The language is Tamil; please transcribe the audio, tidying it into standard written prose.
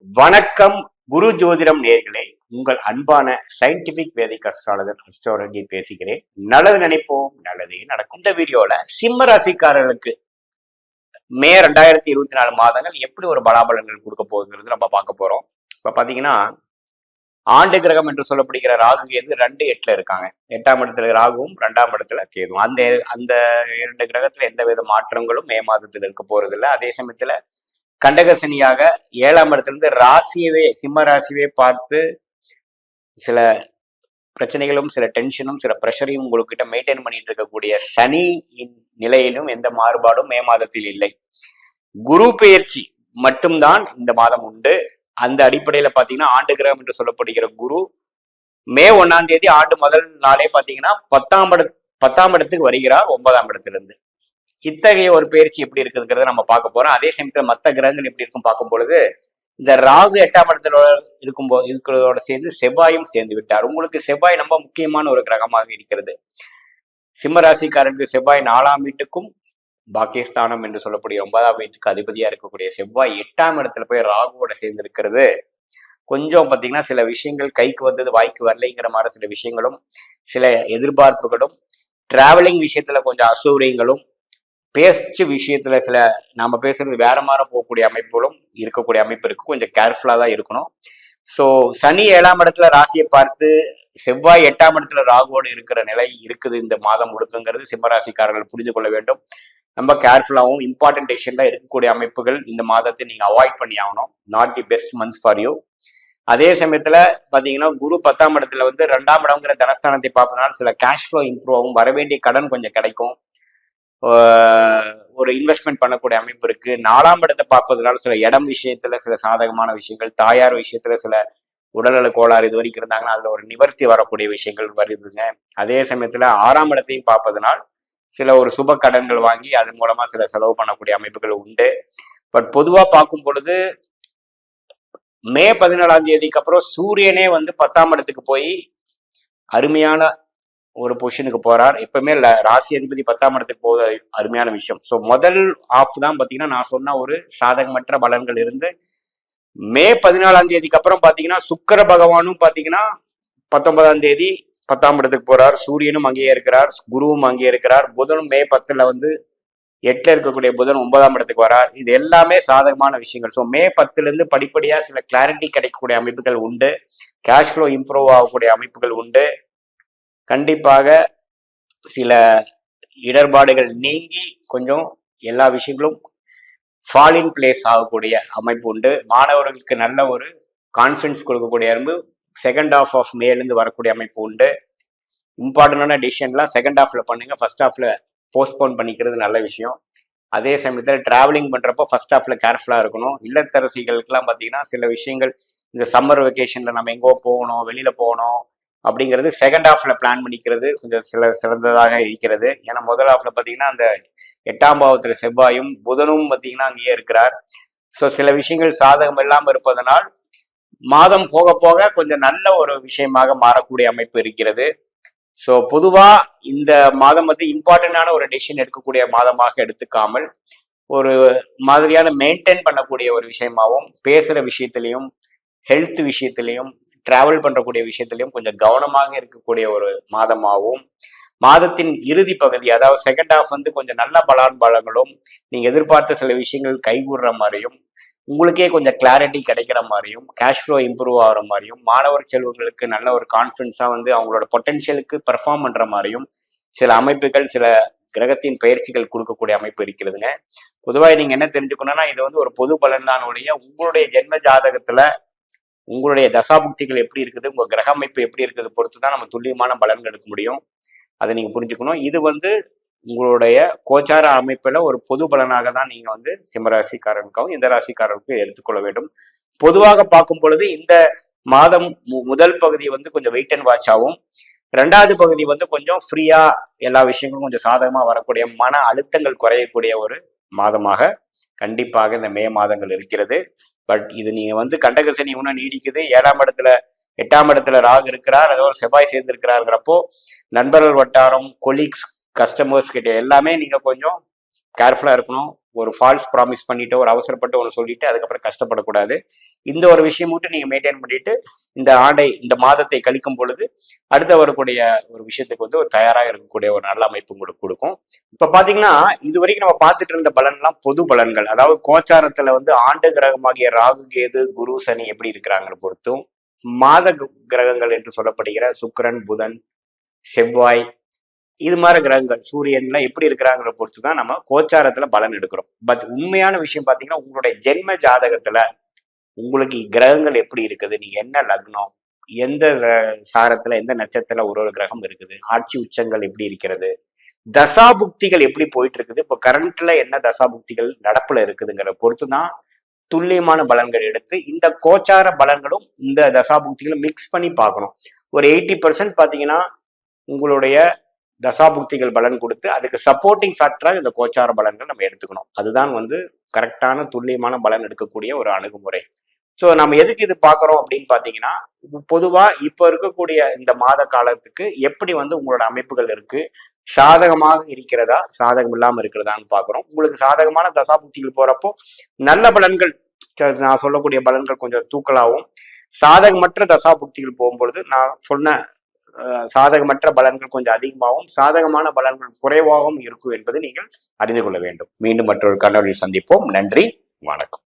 வணக்கம் குரு ஜோதிடம் நேர்களே, உங்கள் அன்பான சயின்டிபிக் வேதிக் அஸ்ட்ராலஜி பேசுகிறேன். நல்லது நினைப்போம், நல்லதே நடக்கும். இந்த வீடியோல சிம்ம ராசிக்காரர்களுக்கு மே 2024 மாதங்கள் எப்படி ஒரு பலாபலன்கள் கொடுக்க போகுங்கிறது நம்ம பார்க்க போறோம். இப்ப பாத்தீங்கன்னா ஆண்டு கிரகம் என்று சொல்லப்படுகிற ராகு கேது 2-8 இருக்காங்க. 8ஆம் இடத்துல ராகுவும் 2ஆம் இடத்துல கேதுவும். அந்த அந்த 2 கிரகத்துல எந்த வித மாற்றங்களும் மே மாதத்தில் இருக்க போறது இல்லை. அதே சமயத்துல கண்டகசனியாக 7ஆம் இடத்திலிருந்து ராசியவே சிம்ம ராசியவே பார்த்து சில பிரச்சனைகளும் சில டென்ஷனும் சில ப்ரெஷரையும் உங்ககிட்ட மெயின்டைன் பண்ணிட்டு இருக்கக்கூடிய சனி நிலையிலும் எந்த மாறுபாடும் மே மாதத்தில் இல்லை. குரு பெயர்ச்சி மட்டும்தான் இந்த மாதம் உண்டு. அந்த அடிப்படையில பாத்தீங்கன்னா ஆண்டு கிரகம் என்று சொல்லப்படுகிற குரு மே 1ஆம் தேதி ஆண்டு முதல் நாளே பாத்தீங்கன்னா 10ஆம் இடத்துக்கு வருகிறார் 9ஆம் இடத்திலிருந்து. இத்தகைய ஒரு பயிற்சி எப்படி இருக்குதுங்கிறத நம்ம பார்க்க போறோம். அதே சமயத்துல மற்ற கிரகங்கள் எப்படி இருக்கும் பார்க்கும் பொழுது இந்த ராகு 8ஆம் இடத்துல இருக்கும்போது இருக்கிறதோட சேர்ந்து செவ்வாயும் சேர்ந்து விட்டார். உங்களுக்கு செவ்வாய் ரொம்ப முக்கியமான ஒரு கிரகமாக இருக்கிறது. சிம்ம ராசிக்காரருக்கு செவ்வாய் 4ஆம் வீட்டுக்கும் பாக்கியஸ்தானம் என்று சொல்லக்கூடிய 9ஆம் வீட்டுக்கு அதிபதியா இருக்கக்கூடிய செவ்வாய் 8ஆம் இடத்துல போய் ராகுவோட சேர்ந்து இருக்கிறது கொஞ்சம் பார்த்தீங்கன்னா சில விஷயங்கள் கைக்கு வந்தது வாய்க்கு வரலைங்கிற மாதிரி சில விஷயங்களும் சில எதிர்பார்ப்புகளும் டிராவலிங் விஷயத்துல கொஞ்சம் அசௌகரியங்களும் பேச்சு விஷயத்துல சில நாம பேசுறது வேற மாதிரி போகக்கூடிய அமைப்புகளும் இருக்கக்கூடிய அமைப்பு இருக்கு. கொஞ்சம் கேர்ஃபுல்லா தான் இருக்கணும். ஸோ சனி 7ஆம் இடத்துல ராசியை பார்த்து செவ்வாய் 8ஆம் இடத்துல ராகுவோடு இருக்கிற நிலை இருக்குது இந்த மாதம் முழுக்குங்கிறது சிம்மராசிக்காரர்கள் புரிந்து கொள்ள வேண்டும். ரொம்ப கேர்ஃபுல்லாகவும் இம்பார்ட்டன்ட் டெசிஷன்ல இருக்கக்கூடிய அமைப்புகள் இந்த மாதத்தை நீங்க அவாய்ட் பண்ணி ஆகணும். Not the best month for you. அதே சமயத்துல பாத்தீங்கன்னா குரு 10ஆம் இடத்துல 2ஆம் இடம்ங்கிற தனஸ்தானத்தை பார்ப்பதனால சில கேஷ் ஃப்ளோ இம்ப்ரூவ் ஆகும். வரவேண்டிய கடன் கொஞ்சம் கிடைக்கும். ஒரு இன்வெஸ்ட்மெண்ட் பண்ணக்கூடிய அமைப்பு இருக்கு. 4ஆம் இடத்தை பார்ப்பதனால சில இடம் விஷயத்துல சில சாதகமான விஷயங்கள், தாயார் விஷயத்துல சில உடல்நல கோளாறு இது வரைக்கும் இருந்தாங்கன்னா அதுல ஒரு நிவர்த்தி வரக்கூடிய விஷயங்கள் வருதுங்க. அதே சமயத்துல 6ஆம் இடத்தையும் பார்ப்பதனால் சில ஒரு சுப கடன்கள் வாங்கி அதன் மூலமா சில செலவு பண்ணக்கூடிய அமைப்புகள் உண்டு. பட் பொதுவா பார்க்கும் பொழுது மே 14ஆம் தேதிக்கு அப்புறம் சூரியனே 10ஆம் இடத்துக்கு போய் அருமையான ஒரு பொசிஷனுக்கு போறார். எப்பவுமே ராசி அதிபதி 10ஆம் இடத்துக்கு போவது அருமையான விஷயம். ஸோ முதல் ஆஃப் தான் பாத்தீங்கன்னா நான் சொன்ன ஒரு சாதகமற்ற பலன்கள் இருந்து மே 14ஆம் தேதிக்கு அப்புறம் பாத்தீங்கன்னா சுக்கிர பகவானும் பாத்தீங்கன்னா 19ஆம் தேதி 10ஆம் இடத்துக்கு போறார். சூரியனும் அங்கேயே இருக்கிறார், குருவும் அங்கேயே இருக்கிறார். புதனும் மே 10ல 8ல இருக்கக்கூடிய புதன் 9ஆம் இடத்துக்கு வரார். இது எல்லாமே சாதகமான விஷயங்கள். ஸோ மே 10ல இருந்து படிப்படியா சில கிளாரிட்டி கிடைக்கக்கூடிய அமைப்புகள் உண்டு. கேஷ் ஃப்ளோ இம்ப்ரூவ் ஆகக்கூடிய அமைப்புகள் உண்டு. கண்டிப்பாக சில இடர்பாடுகள் நீங்கி கொஞ்சம் எல்லா விஷயங்களும் ஃபால் இன் பிளேஸ் ஆகக்கூடிய அமைப்பு உண்டு. மாணவர்களுக்கு நல்ல ஒரு கான்ஃபிடன்ஸ் கொடுக்கக்கூடிய அமைப்பு செகண்ட் ஹாஃப் ஆஃப் மேலேருந்து வரக்கூடிய அமைப்பு உண்டு. இம்பார்ட்டண்டான டிசிஷன்லாம் செகண்ட் ஹாஃப்ல பண்ணுங்க, ஃபர்ஸ்ட் ஹாஃப்ல போஸ்ட்போன் பண்ணிக்கிறது நல்ல விஷயம். அதே சமயத்தில் டிராவலிங் பண்றப்போ ஃபர்ஸ்ட் ஹாஃப்ல கேர்ஃபுல்லா இருக்கணும். இல்லத்தரசிகளுக்கெல்லாம் பார்த்தீங்கன்னா சில விஷயங்கள் இந்த சம்மர் வெக்கேஷன்ல நம்ம எங்கோ போகணும், வெளியில போகணும் அப்படிங்கிறது செகண்ட் ஹாஃப்ல பிளான் பண்ணிக்கிறது கொஞ்சம் சிறந்ததாக இருக்கிறது. ஏன்னா முதல் ஹாஃப்ல பார்த்தீங்கன்னா அந்த 8ஆம் பாவத்துல செவ்வாயும் புதனும் பார்த்தீங்கன்னா அங்கேயே இருக்கிறார். ஸோ சில விஷயங்கள் சாதகம் இல்லாமல் இருப்பதனால் மாதம் போக போக கொஞ்சம் நல்ல ஒரு விஷயமாக மாறக்கூடிய அமைப்பு இருக்கிறது. ஸோ பொதுவா இந்த மாதம் இம்பார்ட்டன்டான ஒரு டெசிஷன் எடுக்கக்கூடிய மாதமாக எடுத்துக்காமல் ஒரு மாதிரியான மெயின்டைன் பண்ணக்கூடிய ஒரு விஷயமாகவும், பேசுற விஷயத்திலையும் ஹெல்த் விஷயத்திலையும் டிராவல் பண்றக்கூடிய விஷயத்திலையும் கொஞ்சம் கவனமாக இருக்கக்கூடிய ஒரு மாதமாகவும், மாதத்தின் இறுதி பகுதி அதாவது செகண்ட் ஹாஃப் கொஞ்சம் நல்ல பலான்பாலங்களும் நீங்க எதிர்பார்த்த சில விஷயங்கள் கைகூடுற மாதிரியும், உங்களுக்கே கொஞ்சம் கிளாரிட்டி கிடைக்கிற மாதிரியும், கேஷ் ஃப்ளோ இம்ப்ரூவ் ஆகிற மாதிரியும், மாணவர் செல்வங்களுக்கு நல்ல ஒரு கான்ஃபிடன்ஸா அவங்களோட பொட்டன்ஷியலுக்கு பெர்ஃபார்ம் பண்ற மாதிரியும் சில அமைப்புகள் சில கிரகத்தின் பயிற்சிகள் கொடுக்கக்கூடிய அமைப்பு இருக்கிறதுங்க. பொதுவாக நீங்க என்ன தெரிஞ்சுக்கணும்னா இது ஒரு பொது பலன் தான் ஒழிய உங்களுடைய ஜென்ம ஜாதகத்துல உங்களுடைய தசாபுக்திகள் எப்படி இருக்குது, உங்க கிரக அமைப்பு எப்படி இருக்குது பொறுத்து தான் நம்ம துல்லியமான பலன்கள் எடுக்க முடியும். அதை நீங்க புரிஞ்சுக்கணும். இது உங்களுடைய கோச்சார அமைப்புல ஒரு பொது பலனாக தான் நீங்க சிம்மராசிக்காரனுக்காகவும் இந்த ராசிக்காரருக்கும் எடுத்துக்கொள்ள வேண்டும். பொதுவாக பார்க்கும் பொழுது இந்த மாதம் முதல் பகுதி கொஞ்சம் வெயிட் அண்ட் வாட்ச் ஆகும். 2வது பகுதி கொஞ்சம் ஃப்ரீயா எல்லா விஷயங்களும் கொஞ்சம் சாதகமா வரக்கூடிய மன அழுத்தங்கள் குறையக்கூடிய ஒரு மாதமாக கண்டிப்பாக இந்த மே மாதங்கள் இருக்கிறது. பட் இது நீங்க கண்டகசனி இன்னும் நீடிக்குது. 7ஆம் இடத்துல 8ஆம் இடத்துல ராகு இருக்கிறார், அதோ செவ்வாய் சேர்ந்து இருக்கிறாருங்கிறப்போ நண்பர்கள் வட்டாரம், கொலீக்ஸ், கஸ்டமர்ஸ் கிட்ட எல்லாமே நீங்க கொஞ்சம் கேர்ஃபுல்லா இருக்கணும். ஒரு ஃபால்ஸ் ப்ராமிஸ் பண்ணிட்டு ஒரு அவசரப்பட்டு ஒன்று சொல்லிட்டு அதுக்கப்புறம் கஷ்டப்படக்கூடாது. இந்த ஒரு விஷயம் மட்டும் நீங்க மெயின்டைன் பண்ணிட்டு இந்த மாதத்தை கழிக்கும் பொழுது அடுத்த வரக்கூடிய ஒரு விஷயத்துக்கு வந்து ஒரு தயாராக இருக்கக்கூடிய ஒரு நல்ல அமைப்பு உங்களுக்கு கொடுக்கும். இப்ப பாத்தீங்கன்னா இது வரைக்கும் நம்ம பார்த்துட்டு இருந்த பலன்லாம் பொது பலன்கள், அதாவது கோச்சாரத்துல வந்து ஆண்டு கிரகமாகிய ராகு, கேது, குரு, சனி எப்படி இருக்கிறாங்கன்னு பொறுத்தும், மாத கிரகங்கள் என்று சொல்லப்படுகிற சுக்கிரன், புதன், செவ்வாய், இது மாதிரி கிரகங்கள், சூரியன்லாம் எப்படி இருக்கிறாங்கிற பொறுத்து தான் நம்ம கோச்சாரத்துல பலன் எடுக்கிறோம். பட் உண்மையான விஷயம் பாத்தீங்கன்னா உங்களுடைய ஜென்ம ஜாதகத்துல உங்களுக்கு கிரகங்கள் எப்படி இருக்குது, நீங்க என்ன லக்னம், எந்த சாரத்துல எந்த நட்சத்திரத்துல ஒரு கிரகம் இருக்குது, ஆட்சி உச்சங்கள் எப்படி இருக்கிறது, தசாபுக்திகள் எப்படி போயிட்டு இருக்குது, இப்போ கரண்ட்ல என்ன தசாபுக்திகள் நடப்புல இருக்குதுங்கிற பொறுத்து தான் துல்லியமான பலன்கள் எடுத்து இந்த கோச்சார பலன்களும் இந்த தசாபுக்திகளும் மிக்ஸ் பண்ணி பார்க்கணும். ஒரு 80% பாத்தீங்கன்னா உங்களுடைய தசாபுக்திகள் பலன் கொடுத்து அதுக்கு சப்போர்ட்டிங் ஃபேக்டரா இந்த கோச்சார பலன்கள் நம்ம எடுத்துக்கணும். அதுதான் வந்து கரெக்டான துல்லியமான பலன் எடுக்கக்கூடிய ஒரு அணுகுமுறை. ஸோ நம்ம எதுக்கு இது பார்க்குறோம் அப்படின்னு பார்த்தீங்கன்னா, பொதுவா இப்போ இருக்கக்கூடிய இந்த மாத காலத்துக்கு எப்படி வந்து உங்களோட அமைப்புகள் இருக்கு, சாதகமாக இருக்கிறதா சாதகம் இல்லாமல் இருக்கிறதான்னு பார்க்குறோம். உங்களுக்கு சாதகமான தசாபுக்திகள் போறப்போ நல்ல பலன்கள், நான் சொல்லக்கூடிய பலன்கள் கொஞ்சம் தூக்கலாகவும், சாதகமற்ற தசாபுக்திகள் போகும்பொழுது நான் சொன்ன சாதகமற்ற பலன்கள் கொஞ்சம் அதிகமாகவும் சாதகமான பலன்கள் குறைவாகவும் இருக்கும் என்பதை நீங்கள் அறிந்து கொள்ள வேண்டும். மீண்டும் மற்றொரு கண்ணொலியில் சந்திப்போம். நன்றி, வணக்கம்.